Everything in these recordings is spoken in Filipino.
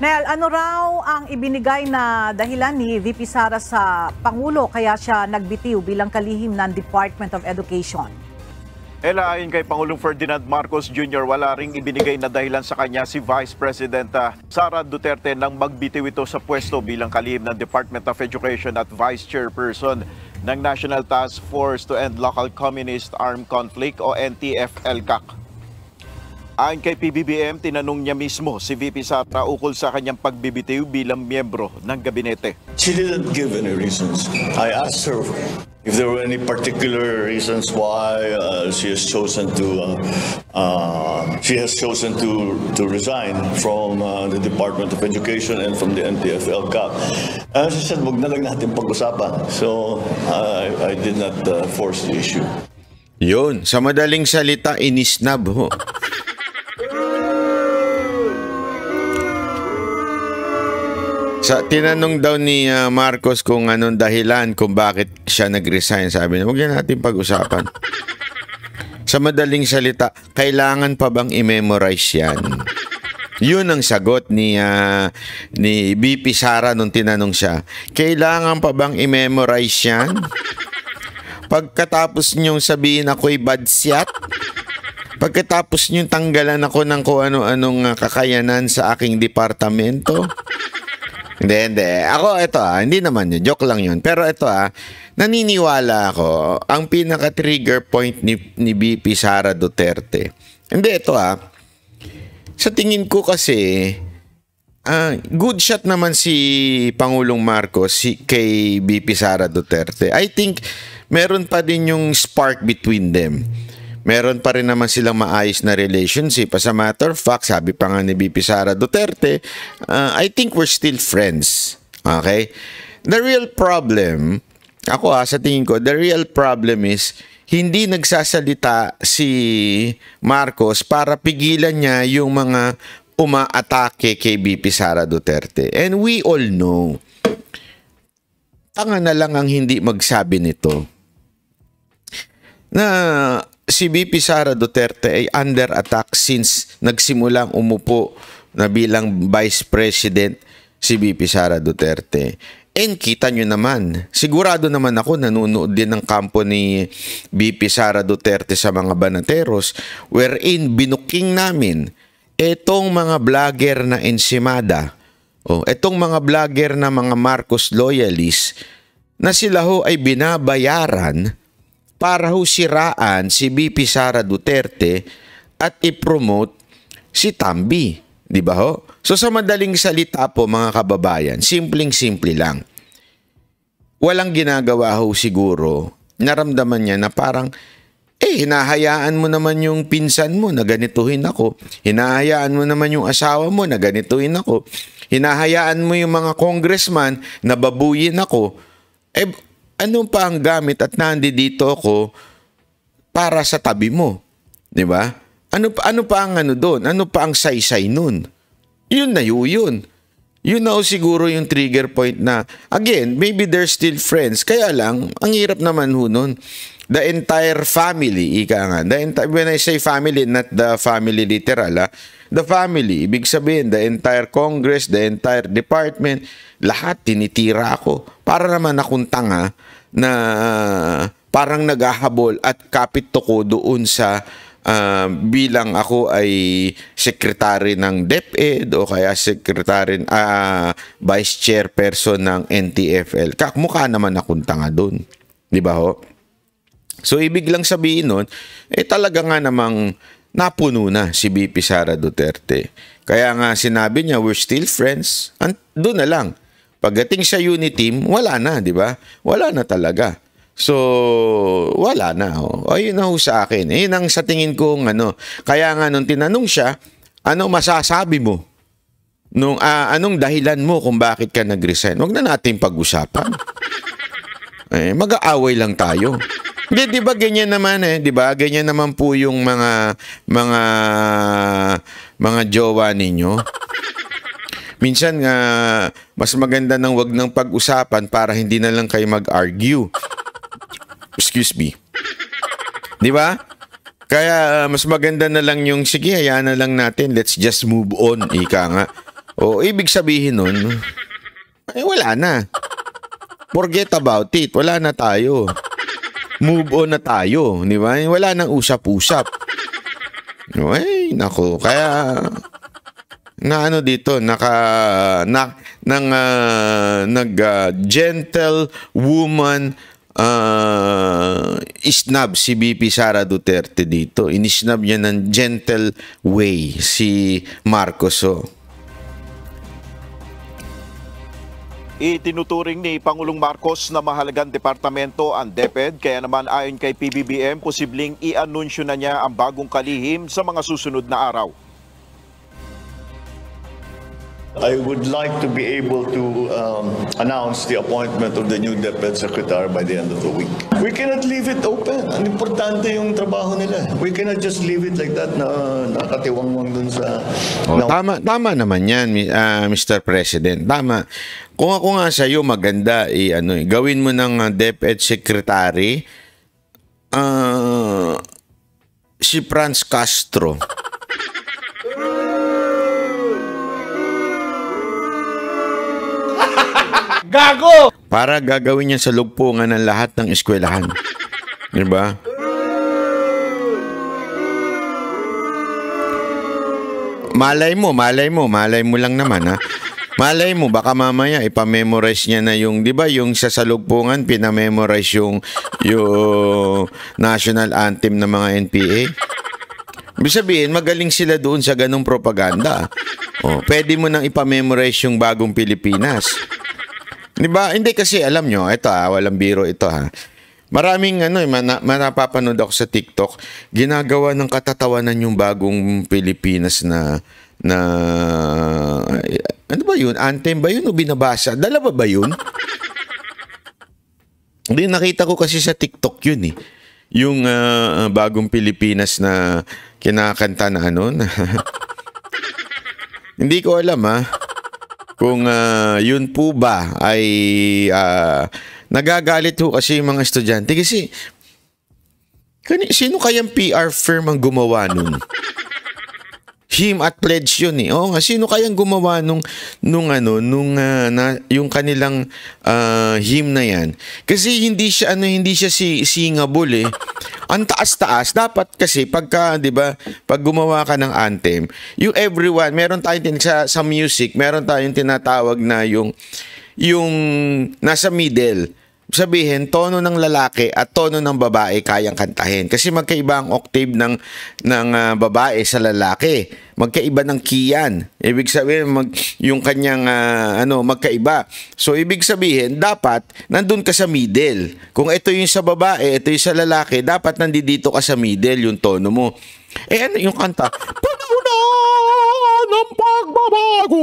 Nel, ano raw ang ibinigay na dahilan ni VP Sara sa Pangulo kaya siya nagbitiw bilang kalihim ng Department of Education? Ayon kay Pangulong Ferdinand Marcos Jr., wala ring ibinigay na dahilan sa kanya si Vice President Sara Duterte nang magbitiw ito sa pwesto bilang kalihim ng Department of Education at Vice Chairperson ng National Task Force to End Local Communist Armed Conflict o NTF-ELCAC. Ayon kay PBBM, tinanong niya mismo si VP Sara ukol sa kanyang pagbibitiw bilang miyembro ng gabinete. She didn't give any reasons. I asked her if there were any particular reasons why she has chosen to resign from the Department of Education and from the NTF-ELCAC. She said, wag na lang natin pag-usapan. So I did not force the issue. Yun, sa madaling salita, inisnab ho. Tinanong daw ni Marcos kung anong dahilan kung bakit siya nag-resign. Sabi niya, huwag na natin pag-usapan. Sa madaling salita, kailangan pa bang i-memorize yan? Yun ang sagot ni VP Sara nung tinanong siya. Kailangan pa bang i-memorize yan? Pagkatapos niyong sabihin ako'y badsyat? Pagkatapos niyong tanggalan ako ng kung ano-anong kakayanan sa aking departamento? Hindi. Ako, hindi naman yun. Joke lang yun. Pero ito, naniniwala ako, ang pinaka-trigger point ni VP Sara Duterte. Hindi, ito, sa tingin ko kasi, good shot naman si Pangulong Marcos kay VP Sara Duterte. I think, meron pa din yung spark between them. Meron pa rin naman silang maayos na relationship. As a matter of fact, sabi pa nga ni VP Sara Duterte, I think we're still friends. Okay? The real problem, ako sa tingin ko, the real problem is, hindi nagsasalita si Marcos para pigilan niya yung mga umaatake kay VP Sara Duterte. And we all know, tanga na lang ang hindi magsabi nito, na si VP Sara Duterte ay under attack since nagsimulang umupo na bilang Vice President si VP Sara Duterte. And kita nyo naman, sigurado naman ako nanonood din ng kampo ni VP Sara Duterte sa mga banateros wherein binuking namin etong mga vlogger na ensimada, etong mga vlogger na mga Marcos loyalists na sila ho ay binabayaran para ho siraan si VP Sara Duterte at i-promote si Tambi. Di ba ho? So sa madaling salita po mga kababayan, simpleng-simple lang. Walang ginagawa ho siguro. Naramdaman niya na parang, hinahayaan mo naman yung pinsan mo na ganituhin ako. Hinahayaan mo naman yung asawa mo na ganituhin ako. Hinahayaan mo yung mga congressman na babuyin ako. Ano pa ang gamit at nandito ako para sa tabi mo? 'Di ba? Ano pa ang doon? Ano pa ang saysay nun? Yun na yun. Yun na siguro yung trigger point na, again, maybe they're still friends. Kaya lang, ang hirap naman ho nun. The entire family, ika nga. When I say family, not the family literal, the family, ibig sabihin, the entire Congress, the entire department, lahat tinitira ako. Para naman akong tanga na parang naghahabol at kapit ko doon sa bilang ako ay secretary ng DepEd o kaya secretary, vice chairperson ng NTF-ELCAC. Kakmukha naman akong tanga doon. Di ba ho? So, ibig lang sabihin nun, talaga nga namang napuno na si VP Sara Duterte. Kaya nga sinabi niya, we're still friends. Doon na lang. Pagdating sa unity team, wala na, di ba? Wala na talaga. So, wala na. Ayun na ho sa akin. Yun ang sa tingin ko, Kaya nga nung tinanong siya, ano masasabi mo? Anong dahilan mo kung bakit ka nag-resign? Huwag na natin pag-usapan. Mag-aaway lang tayo. Di ba ganyan naman di ba? Ganyan naman po yung mga jowa ninyo. Minsan nga mas maganda nang wag nang pag-usapan para hindi na lang kayo mag-argue. Excuse me. Di ba? Kaya mas maganda na lang yung sige, hayaan na lang natin. Let's just move on, ika nga. O, ibig sabihin nun, wala na. Forget about it. Wala na tayo. Move on na tayo. Di ba? Wala nang usap-usap. Ay, nako. Kaya, gentle woman isnab si BP Sara Duterte dito. Inisnab niya ng gentle way si Marcos. Itinuturing ni Pangulong Marcos na mahalagang departamento ang DepEd, kaya naman ayon kay PBBM, posibleng i-anunsyo na niya ang bagong kalihim sa mga susunod na araw. I would like to be able to announce the appointment of the new DepEd Secretary by the end of the week. We cannot leave it open. Ang importante yung trabaho nila. We cannot just leave it like that na nakatiwangwang dun sa... Tama naman yan, Mr. President. Tama. Kung ako nga sa'yo, maganda, gawin mo ng DepEd Secretary si Franz Castro. Gago! Para gagawin niya sa lugpungan ng lahat ng eskwelahan. Diba? Malay mo lang naman, ha? Malay mo, baka mamaya ipamemorize niya na yung, di ba, yung sa salugpungan, pinamemorize yung national anthem ng mga NPA. Ibig sabihin, magaling sila doon sa ganong propaganda. Pwede mo nang ipamemorize yung bagong Pilipinas. Di ba? Hindi kasi, alam nyo, ito walang biro ito ha. Maraming napapanood ako sa TikTok, ginagawa ng katatawanan yung bagong Pilipinas na ano ba yun? Anthem ba yun o binabasa? Dalawa ba yun? Hindi, nakita ko kasi sa TikTok yun eh. Yung bagong Pilipinas na kinakanta na hindi ko alam kung yun po ba ay nagagalit ho kasi yung mga estudyante. Kasi sino kayang PR firm ang gumawa nun? Him at Pledge yun eh. Sino kayang gumawa yung kanilang him na yan? Kasi hindi siya singable eh. Ang taas-taas dapat kasi pagka, 'di ba, pag gumawa ka ng anthem, yung everyone, meron tayong sa music, meron tayong tinatawag na yung nasa middle. Sabihin, tono ng lalaki at tono ng babae kayang kantahin. Kasi magkaiba ang octave ng babae sa lalaki. Magkaiba ng kiyan. Ibig sabihin, yung kanyang magkaiba. So, ibig sabihin, dapat nandun ka sa middle. Kung ito yung sa babae, ito yung sa lalaki, dapat nandito ka sa middle yung tono mo. Yung kanta? Panahon ng pagbabago.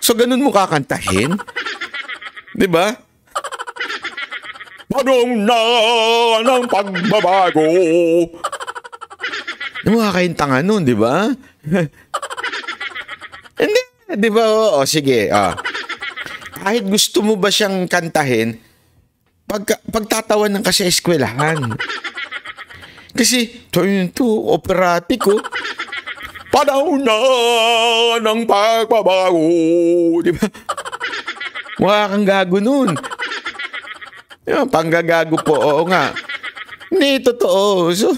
So, ganun mo kakantahin? Diba? Panahon na ng pagbabago. Mukha kayong tanga nun, di ba? Hindi, di ba? Sige. Kahit gusto mo ba siyang kantahin, pagtatawan ka sa eskwelahan. Kasi, ito, operatic, Panahon na ng pagbabago. Di ba? Mukha kang gago nun. Panggagago po, oo nga. Hindi, totoo. So,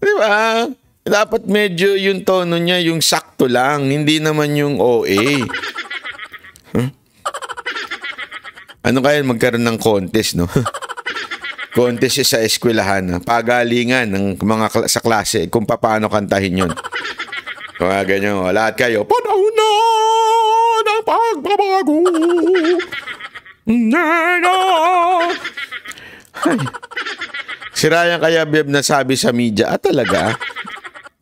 di ba? Dapat medyo yung tono niya, yung sakto lang. Hindi naman yung OA. Ano kaya magkaroon ng contest, no? Contest sa eskwelahan. Pagalingan ng mga sa klase kung paano kantahin yun. Kung ganyan, lahat kayo, panahon na ng pagbabago. Si Ryan kaya Beb nasabi sa media, talaga?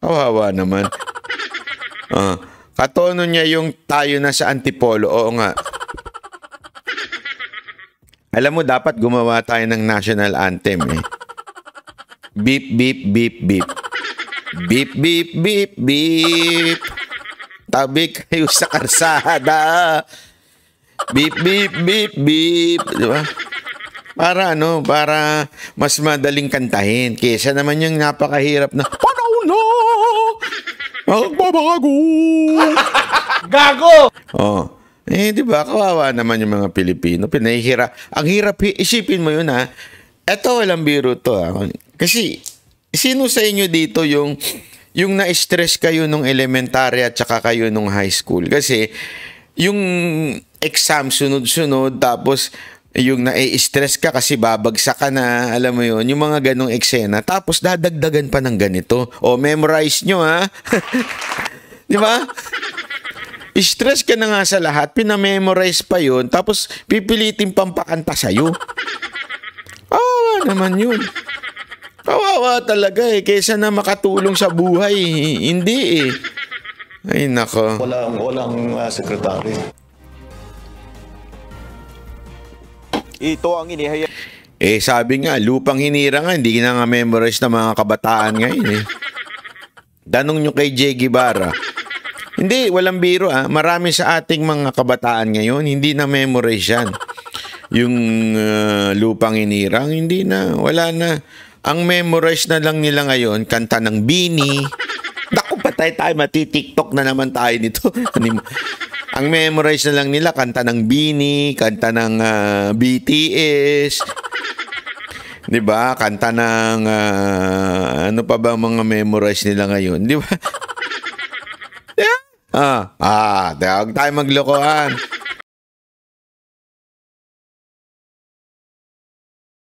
Kawawa naman. Katono niya yung tayo na sa Antipolo. Oo nga. Alam mo, dapat gumawa tayo ng national anthem eh. Beep, beep, beep, beep. Beep, beep, beep, beep. Tabi kayo sa karsada. Beep, beep, beep, beep. Diba? Para mas madaling kantahin. Kesa naman yung napakahirap na, panahon na Magbabago! Gago! Oh. Di ba? Kawawa naman yung mga Pilipino. Ang hirap, isipin mo yun, ha? Eto, walang biro to, ha? Kasi, sino sa inyo dito yung na-stress kayo nung elementary at saka kayo nung high school? Kasi, yung exam sunod-sunod, tapos, yung na-stress ka kasi babagsak ka na, alam mo yun, yung mga ganong eksena, tapos dadagdagan pa ng ganito. O, memorize nyo, ha? Di ba? Stress ka na nga sa lahat, pinamemorize pa yun, tapos pipilitin pampakanta sa'yo. Kawawa naman yun. Kawawa talaga eh, kaysa na makatulong sa buhay. Hindi eh. Ay, nako. Walang sekretary. Ito ang inihayag Sabi nga, lupang hinira nga, hindi na nga memorize ng mga kabataan ngayon eh. Tanong nyo kay Jay Guevara. Hindi, walang biro ah. Marami sa ating mga kabataan ngayon, hindi na memorize yan. Yung lupang hinirang, hindi na, wala na. Ang memorize na lang nila ngayon, kanta ng Bini. Naku, patay tayo, mati-TikTok na naman tayo nito. Ang memorize na lang nila, kanta ng Bini, kanta ng BTS. 'Di ba? Kanta ng ano pa ba mga memorize nila ngayon, 'di ba? Huwag tayo maglokohan.